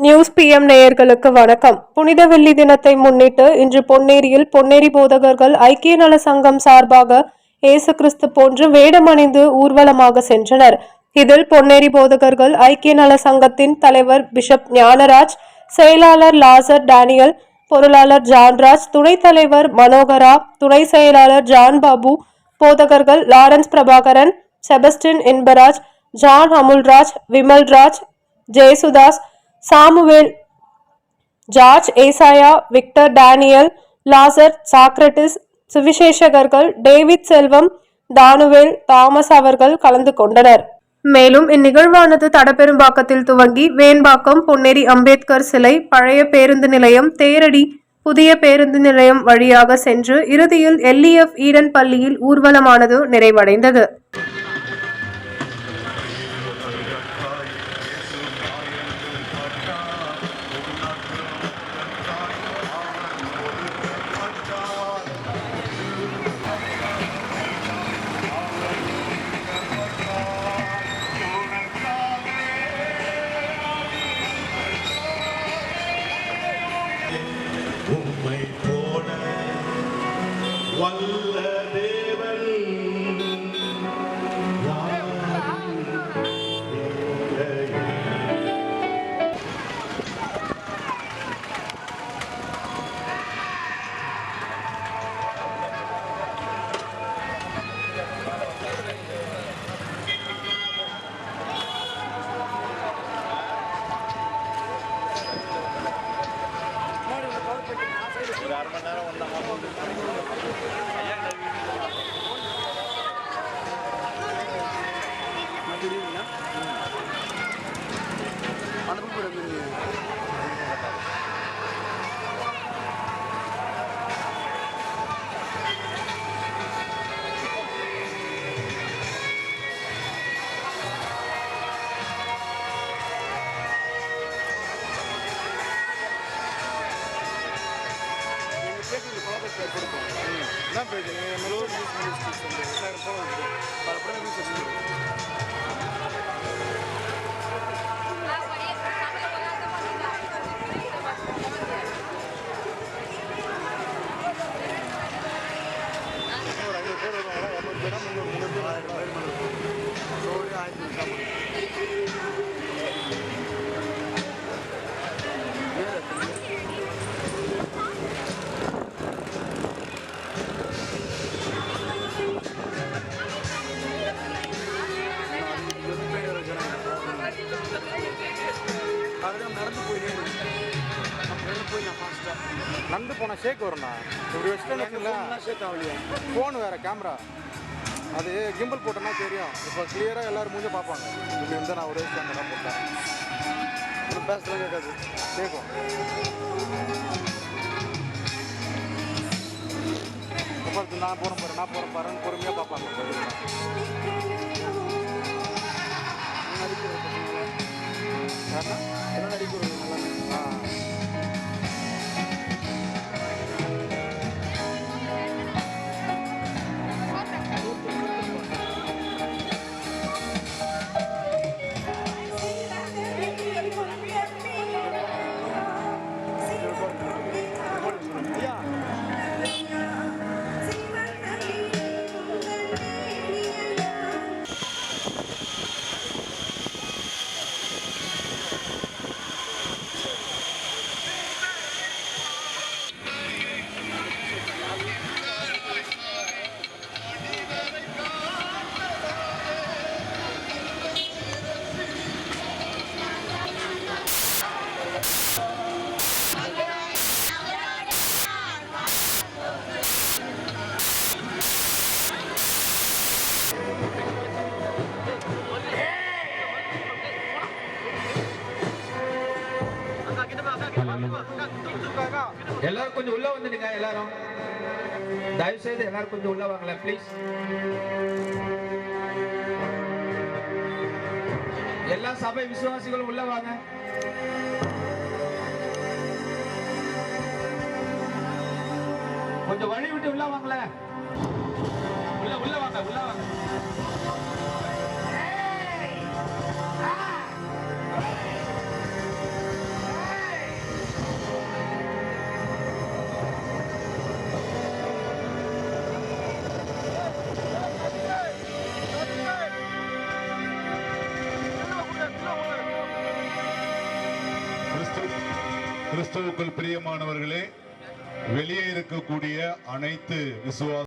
News PM நேயர்களுக்கு வணக்கம். புனித வெள்ளி தினத்தை முன்னிட்டு இன்று பொன்னேரியில் பொன்னேரி போதகர்கள் ஐக்கிய நல சங்கம் சார்பாக இயேசு கிறிஸ்து போன்று வேடமணிந்து ஊர்வலமாக சென்றனர். இதில் பொன்னேரி போதகர்கள் ஐக்கிய நல சங்கத்தின் தலைவர் பிஷப் ஞானராஜ், செயலாளர் லாசர் டேனியல், பொருளாளர் ஜான்ராஜ், துணைத் தலைவர் மனோகரா, துணை செயலாளர் ஜான் பாபு, போதகர்கள் Lawrence Prabhakaran, Sebastian Inbaraj, John Amulraj, Vimalraj, Jesudas, Samuel, George, ஏசாயா, விக்டர், டேனியல், லாசர், சாக்ரட்டிஸ், சுவிசேஷகர்கள் டேவிட், செல்வம், தானுவேல், தாமஸ் அவர்கள் கலந்து கொண்டனர். மேலும் இந்நிகழ்வானது தடப்பெரும்பாக்கத்தில் துவங்கி வேண்பாக்கம், பொன்னேரி அம்பேத்கர் சிலை, பழைய பேருந்து நிலையம், தேரடி புதிய பேருந்து நிலையம் வழியாக சென்று இறுதியில் LEF ஈடன் பள்ளியில் ஊர்வலமானது நிறைவடைந்தது. உம்மை போல வல்ல தேவன் யாரும் இல்லையே. ஒரு அரை மணி நேரம் என்ன பேஜ் மெலோடி நடந்து போன ஷேக் வரும்ண்ணா. இப்படி வச்சுட்டு ஷேக் ஆகலையா? ஃபோனு வேறு கேமரா அது கிம்பிள் போட்டோன்னா தெரியும். இப்போ கிளியராக எல்லோரும் மூஞ்ச பார்ப்பாங்க. இப்படி வந்து நான் ஒரே கேமரா போட்டேன். ஒரு பேசலாம் கேட்காது, கேட்கும். நான் போகிறேன் பாருன்னு பொறுமையாக பார்ப்பாங்க. என்ன நடிக்கிறது எல்லாரும் கொஞ்சம் உள்ள வந்துடுங்க. எல்லாரும் தயவு செய்து எல்லாரும் கொஞ்சம் உள்ள வாங்கல ப்ளீஸ். எல்லா சபை விசுவாசிகளும் உள்ள வாங்க. கொஞ்சம் வழி விட்டு உள்ள வாங்கல. உள்ள வாங்க, உள்ள வாங்க. கிறிஸ்துவுக்குள் பிரியமானவர்களே, வெளியே இருக்கக்கூடிய அனைத்து விசுவாச